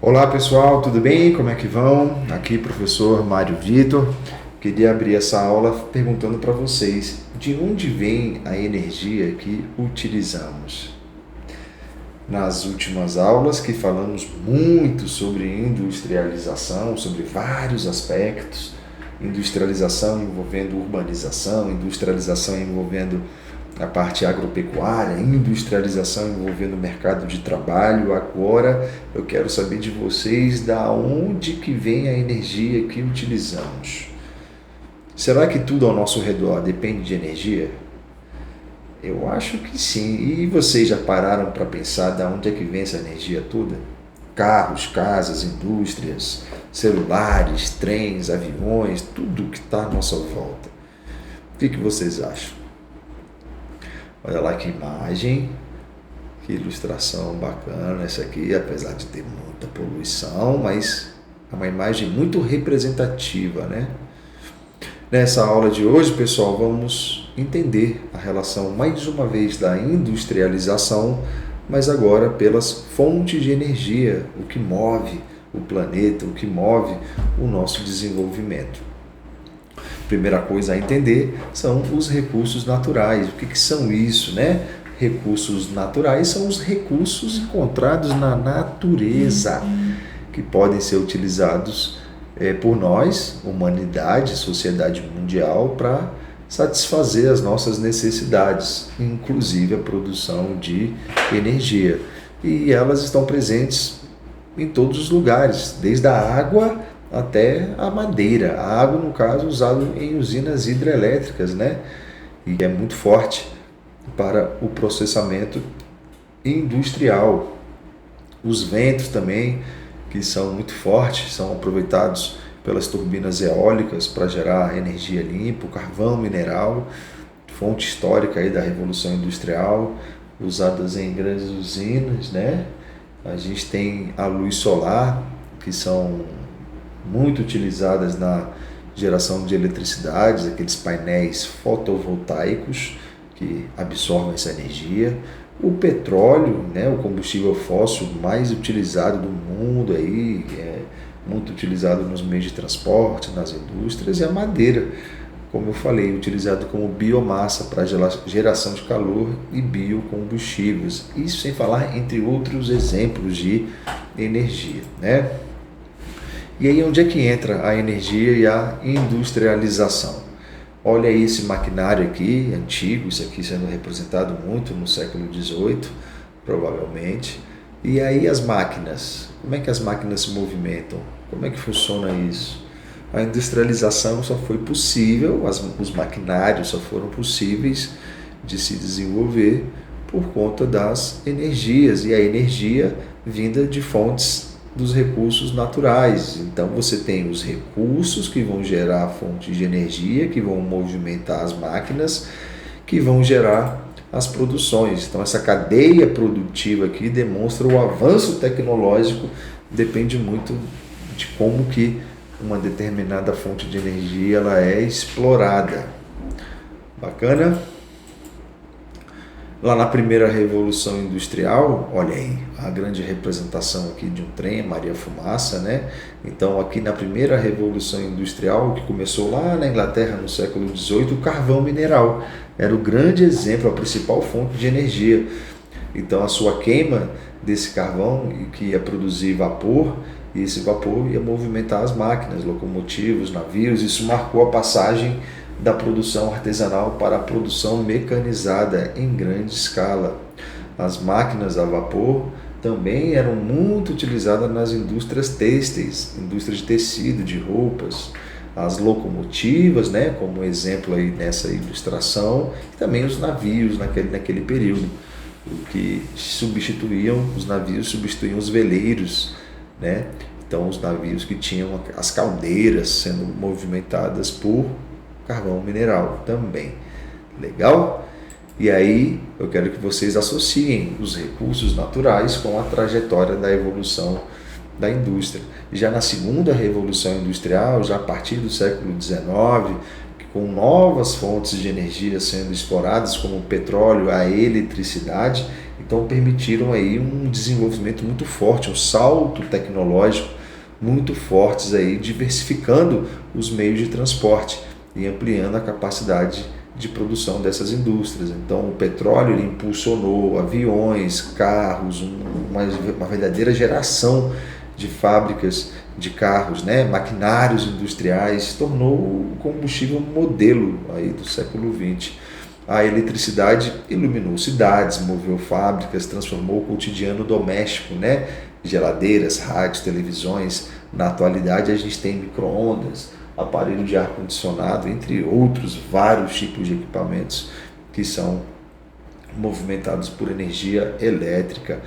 Olá pessoal, tudo bem? Como é que vão? Aqui professor Mário Vitor. Queria abrir essa aula perguntando para vocês de onde vem a energia que utilizamos. Nas últimas aulas que falamos muito sobre industrialização, sobre vários aspectos, industrialização envolvendo urbanização, industrialização envolvendo a parte agropecuária, industrialização envolvendo o mercado de trabalho. Agora eu quero saber de vocês da onde que vem a energia que utilizamos. Será que tudo ao nosso redor depende de energia? Eu acho que sim. E vocês já pararam para pensar de onde é que vem essa energia toda? Carros, casas, indústrias, celulares, trens, aviões, tudo que está à nossa volta. O que vocês acham? Olha lá que imagem, que ilustração bacana essa aqui, apesar de ter muita poluição, mas é uma imagem muito representativa, né? Nessa aula de hoje, pessoal, vamos entender a relação, mais uma vez, da industrialização, mas agora pelas fontes de energia, o que move o planeta, o que move o nosso desenvolvimento. Primeira coisa a entender são os recursos naturais. O que são isso, né? Recursos naturais são os recursos encontrados na natureza, que podem ser utilizados por nós, humanidade, sociedade mundial, para satisfazer as nossas necessidades, inclusive a produção de energia. E elas estão presentes em todos os lugares, desde a água até a madeira. A água, no caso, usada em usinas hidrelétricas, né? E é muito forte para o processamento industrial. Os ventos também, que são muito fortes, são aproveitados pelas turbinas eólicas para gerar energia limpa. O carvão mineral, fonte histórica aí da Revolução Industrial, usadas em grandes usinas, né? A gente tem a luz solar, que são muito utilizadas na geração de eletricidade, aqueles painéis fotovoltaicos que absorvem essa energia. O petróleo, né, o combustível fóssil mais utilizado do mundo, aí, muito utilizado nos meios de transporte, nas indústrias, e a madeira, como eu falei, utilizado como biomassa para geração de calor e biocombustíveis. Isso sem falar entre outros exemplos de energia, né? E aí onde é que entra a energia e a industrialização? Olha aí esse maquinário aqui, antigo, isso aqui sendo representado muito no século XVIII, provavelmente. E aí as máquinas, como é que as máquinas se movimentam? Como é que funciona isso? A industrialização só foi possível, os maquinários só foram possíveis de se desenvolver por conta das energias, e a energia vinda de fontes dos recursos naturais. Então você tem os recursos que vão gerar fontes de energia, que vão movimentar as máquinas, que vão gerar as produções. Então essa cadeia produtiva aqui demonstra o avanço tecnológico, depende muito de como que uma determinada fonte de energia ela é explorada. Bacana? Lá na primeira Revolução Industrial, olha aí, a grande representação aqui de um trem, Maria Fumaça, né? Então, aqui na primeira Revolução Industrial, que começou lá na Inglaterra no século XVIII, o carvão mineral era o grande exemplo, a principal fonte de energia. Então, a sua queima desse carvão, que ia produzir vapor, e esse vapor ia movimentar as máquinas, locomotivos, navios. Isso marcou a passagem da produção artesanal para a produção mecanizada em grande escala. As máquinas a vapor também eram muito utilizadas nas indústrias têxteis, indústria de tecido, de roupas. As locomotivas, né, como exemplo aí nessa ilustração, e também os navios naquele período, que os navios substituíam os veleiros, né? Então os navios que tinham as caldeiras sendo movimentadas por carvão mineral também. Legal? E aí eu quero que vocês associem os recursos naturais com a trajetória da evolução da indústria. Já na segunda revolução industrial, já a partir do século XIX, com novas fontes de energia sendo exploradas, como o petróleo, a eletricidade, Então permitiram aí um desenvolvimento muito forte, um salto tecnológico muito fortes aí, diversificando os meios de transporte e ampliando a capacidade de produção dessas indústrias. Então o petróleo ele impulsionou aviões, carros, uma verdadeira geração de fábricas de carros, né? Maquinários industriais, tornou o combustível modelo aí do século XX. A eletricidade iluminou cidades, moveu fábricas, transformou o cotidiano doméstico, né? Geladeiras, rádios, televisões. Na atualidade a gente tem micro-ondas, aparelho de ar-condicionado, entre outros vários tipos de equipamentos que são movimentados por energia elétrica.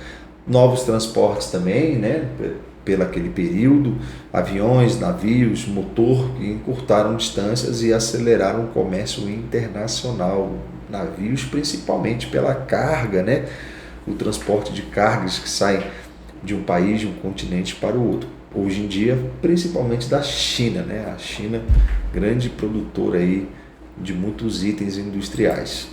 Novos transportes também, né? Pelo aquele período, aviões, navios, motor, que encurtaram distâncias e aceleraram o comércio internacional. Navios principalmente pela carga, né? O transporte de cargas que saem de um país, de um continente para o outro. Hoje em dia, principalmente da China, né? A China, grande produtora aí de muitos itens industriais.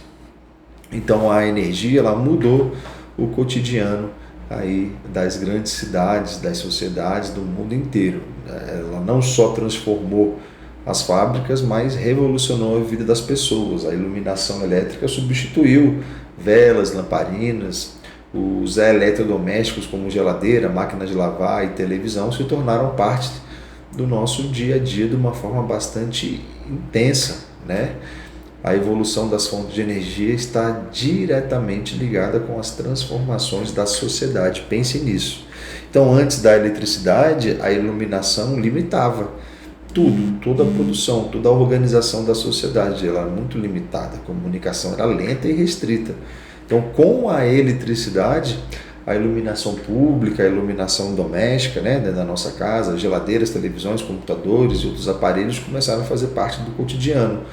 Então a energia ela mudou o cotidiano aí das grandes cidades, das sociedades do mundo inteiro. Ela não só transformou as fábricas, mas revolucionou a vida das pessoas. A iluminação elétrica substituiu velas, lamparinas. Os eletrodomésticos como geladeira, máquina de lavar e televisão se tornaram parte do nosso dia a dia de uma forma bastante intensa, né? A evolução das fontes de energia está diretamente ligada com as transformações da sociedade. Pense nisso. Então, antes da eletricidade, a iluminação limitava tudo, toda a produção, toda a organização da sociedade. Ela era muito limitada, a comunicação era lenta e restrita. Então, com a eletricidade, a iluminação pública, a iluminação doméstica, né, dentro da nossa casa, geladeiras, televisões, computadores e outros aparelhos começaram a fazer parte do cotidiano.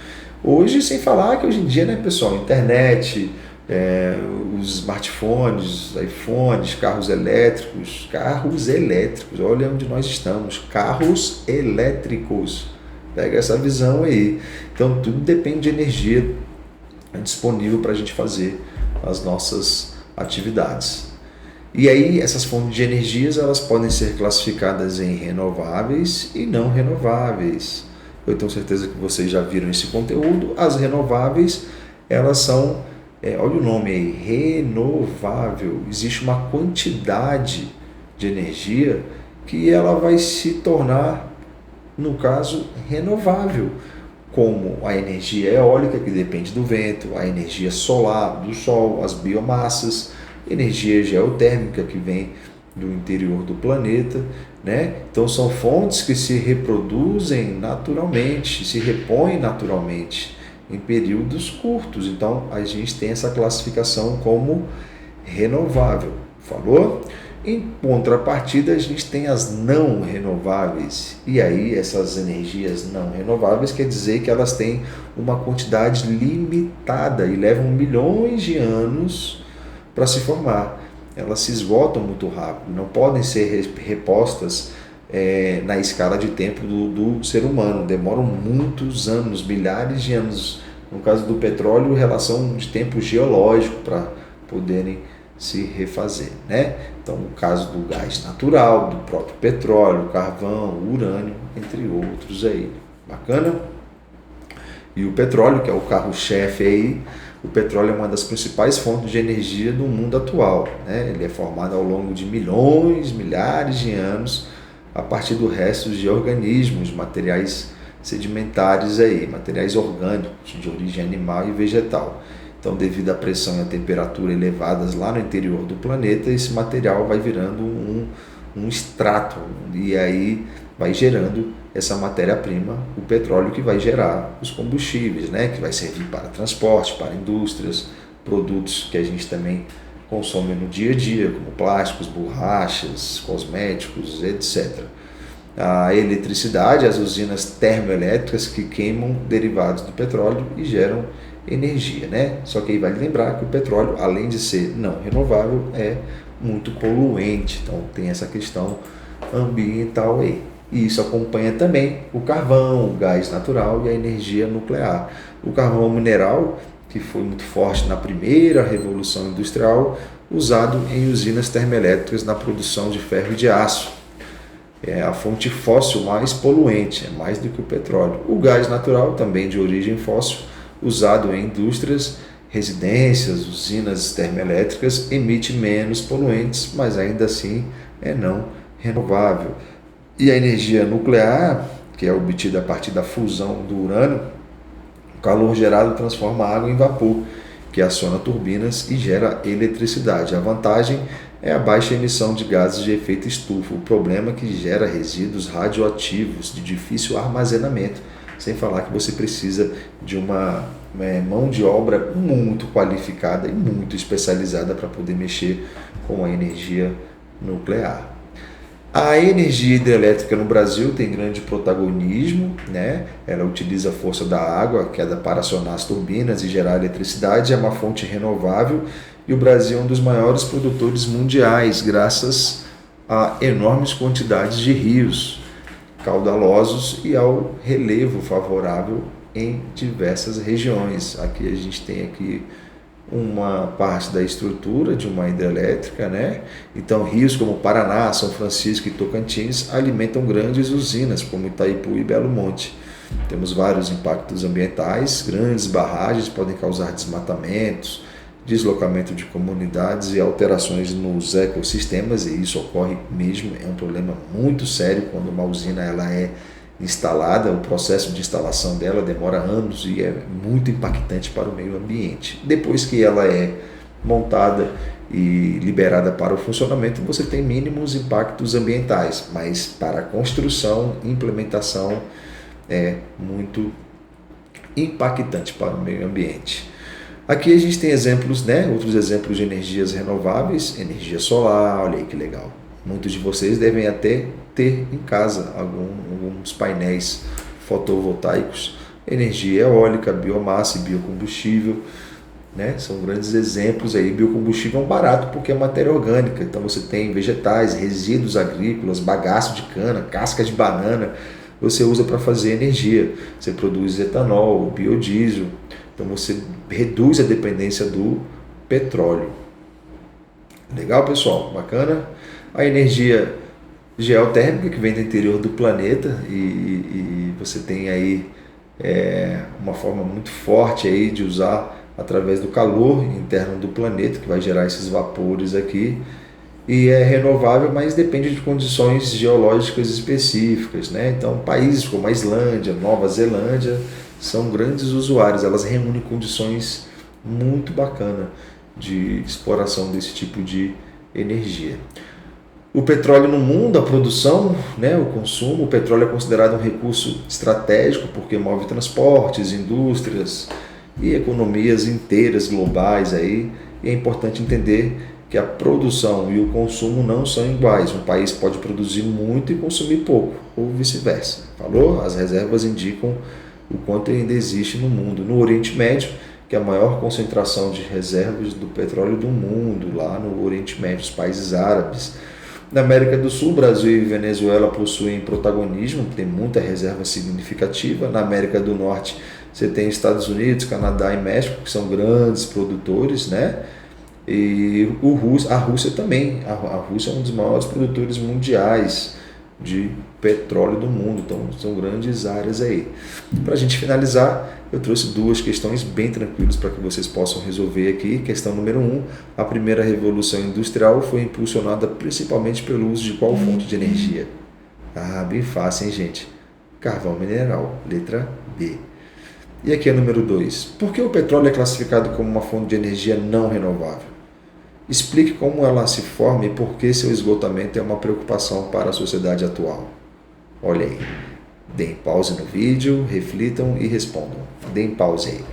Hoje, sem falar que hoje em dia, né, pessoal, internet, os smartphones, iPhones, carros elétricos, olha onde nós estamos, carros elétricos, pega essa visão aí. Então, tudo depende de energia disponível para a gente fazer as nossas atividades. E aí, essas fontes de energias, elas podem ser classificadas em renováveis e não renováveis. Eu tenho certeza que vocês já viram esse conteúdo. As renováveis, elas são, olha o nome aí, renovável. Existe uma quantidade de energia que ela vai se tornar, no caso, renovável, como a energia eólica, que depende do vento, a energia solar, do sol, as biomassas, energia geotérmica, que vem do interior do planeta, né? Então são fontes que se reproduzem naturalmente, se repõem naturalmente em períodos curtos. Então a gente tem essa classificação como renovável. Falou? Em contrapartida, a gente tem as não renováveis. E aí essas energias não renováveis quer dizer que elas têm uma quantidade limitada e levam milhões de anos para se formar. Elas se esgotam muito rápido, não podem ser repostas na escala de tempo do ser humano. Demoram muitos anos, milhares de anos. No caso do petróleo, relação de tempo geológico para poderem se refazer, né? Então, o caso do gás natural, do próprio petróleo, carvão, urânio, entre outros aí. Bacana? E o petróleo, que é o carro-chefe aí, o petróleo é uma das principais fontes de energia do mundo atual, né? Ele é formado ao longo de milhões, milhares de anos a partir do resto de organismos, materiais sedimentares aí, materiais orgânicos de origem animal e vegetal. Então, devido à pressão e à temperatura elevadas lá no interior do planeta, esse material vai virando um extrato e aí vai gerando essa matéria-prima, o petróleo, que vai gerar os combustíveis, né? Que vai servir para transporte, para indústrias, produtos que a gente também consome no dia a dia, como plásticos, borrachas, cosméticos, etc. A eletricidade, as usinas termoelétricas que queimam derivados do petróleo e geram energia, né? Só que aí vale lembrar que o petróleo, além de ser não renovável, é muito poluente, então tem essa questão ambiental aí. E isso acompanha também o carvão, o gás natural e a energia nuclear. O carvão mineral, que foi muito forte na primeira revolução industrial, usado em usinas termoelétricas na produção de ferro e de aço. É a fonte fóssil mais poluente, é mais do que o petróleo. O gás natural, também de origem fóssil, usado em indústrias, residências, usinas termoelétricas, emite menos poluentes, mas ainda assim é não renovável. E a energia nuclear, que é obtida a partir da fusão do urânio, o calor gerado transforma a água em vapor, que aciona turbinas e gera eletricidade. A vantagem é a baixa emissão de gases de efeito estufa. O problema é que gera resíduos radioativos de difícil armazenamento, sem falar que você precisa de uma mão de obra muito qualificada e muito especializada para poder mexer com a energia nuclear. A energia hidrelétrica no Brasil tem grande protagonismo, né? Ela utiliza a força da água, queda para acionar as turbinas e gerar eletricidade, é uma fonte renovável e o Brasil é um dos maiores produtores mundiais, graças a enormes quantidades de rios caudalosos e ao relevo favorável em diversas regiões. Aqui a gente tem uma parte da estrutura de uma hidrelétrica, né? Então rios como Paraná, São Francisco e Tocantins alimentam grandes usinas como Itaipu e Belo Monte. Temos vários impactos ambientais, grandes barragens podem causar desmatamentos, deslocamento de comunidades e alterações nos ecossistemas, e isso ocorre mesmo, é um problema muito sério quando uma usina ela é instalada, o processo de instalação dela demora anos e é muito impactante para o meio ambiente. Depois que ela é montada e liberada para o funcionamento, você tem mínimos impactos ambientais, mas para a construção e implementação é muito impactante para o meio ambiente. Aqui a gente tem exemplos, né? Outros exemplos de energias renováveis, energia solar, olha aí que legal. Muitos de vocês devem até ter em casa alguns painéis fotovoltaicos, energia eólica, biomassa e biocombustível, né? São grandes exemplos aí. Biocombustível é um barato porque é matéria orgânica, então você tem vegetais, resíduos agrícolas, bagaço de cana, casca de banana, você usa para fazer energia, você produz etanol, biodiesel, então você reduz a dependência do petróleo. Legal, pessoal? Bacana? A energia geotérmica que vem do interior do planeta e você tem aí uma forma muito forte aí de usar através do calor interno do planeta que vai gerar esses vapores aqui, e é renovável, mas depende de condições geológicas específicas, né? Então países como a Islândia, Nova Zelândia são grandes usuários, elas reúnem condições muito bacanas de exploração desse tipo de energia. O petróleo no mundo, a produção, né, o consumo, o petróleo é considerado um recurso estratégico porque move transportes, indústrias e economias inteiras globais aí, e é importante entender que a produção e o consumo não são iguais. Um país pode produzir muito e consumir pouco, ou vice-versa. Falou? As reservas indicam o quanto ainda existe no mundo. No Oriente Médio, que é a maior concentração de reservas do petróleo do mundo, lá no Oriente Médio, os países árabes. Na América do Sul, Brasil e Venezuela possuem protagonismo, tem muita reserva significativa. Na América do Norte, você tem Estados Unidos, Canadá e México, que são grandes produtores, né? E a Rússia também. A Rússia é um dos maiores produtores mundiais de petróleo do mundo, então são grandes áreas aí. Para a gente finalizar, eu trouxe duas questões bem tranquilas para que vocês possam resolver aqui. Questão número 1, a primeira revolução industrial foi impulsionada principalmente pelo uso de qual fonte de energia? Ah, bem fácil, hein, gente? Carvão mineral, letra B. E aqui é número 2, por que o petróleo é classificado como uma fonte de energia não renovável? Explique como ela se forma e por que seu esgotamento é uma preocupação para a sociedade atual. Olha aí, deem pause no vídeo, reflitam e respondam. Deem pause aí.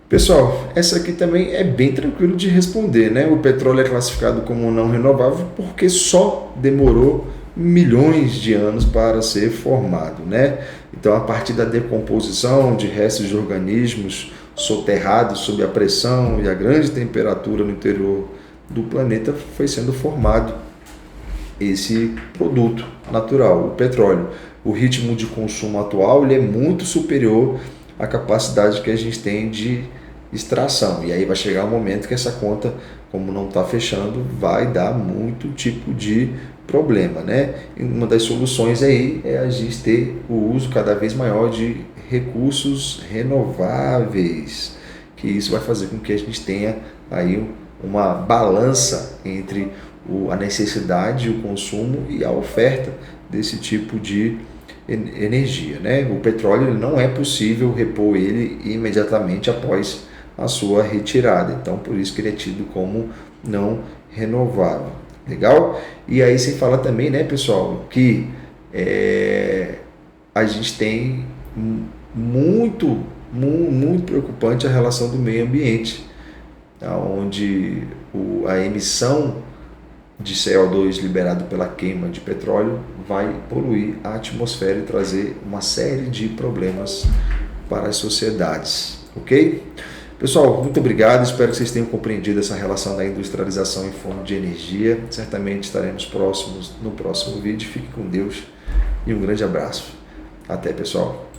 Pessoal, essa aqui também é bem tranquilo de responder, né? O petróleo é classificado como não renovável porque só demorou milhões de anos para ser formado, né? Então, a partir da decomposição de restos de organismos soterrados sob a pressão e a grande temperatura no interior do planeta, foi sendo formado esse produto natural, o petróleo. O ritmo de consumo atual ele é muito superior à capacidade que a gente tem de extração. E aí vai chegar um momento que essa conta, como não está fechando, vai dar muito tipo de problema, né? E uma das soluções aí é a gente ter o uso cada vez maior de recursos renováveis, que isso vai fazer com que a gente tenha aí uma balança entre a necessidade, o consumo e a oferta desse tipo de energia, né? O petróleo não é possível repor ele imediatamente após a sua retirada, então por isso que ele é tido como não renovável. Legal? E aí sem falar também, né, pessoal, que a gente tem muito preocupante a relação do meio ambiente, onde a emissão de CO2 liberado pela queima de petróleo vai poluir a atmosfera e trazer uma série de problemas para as sociedades, ok? Pessoal, muito obrigado, espero que vocês tenham compreendido essa relação da industrialização em fonte de energia. Certamente estaremos próximos no próximo vídeo. Fique com Deus e um grande abraço. Até, pessoal.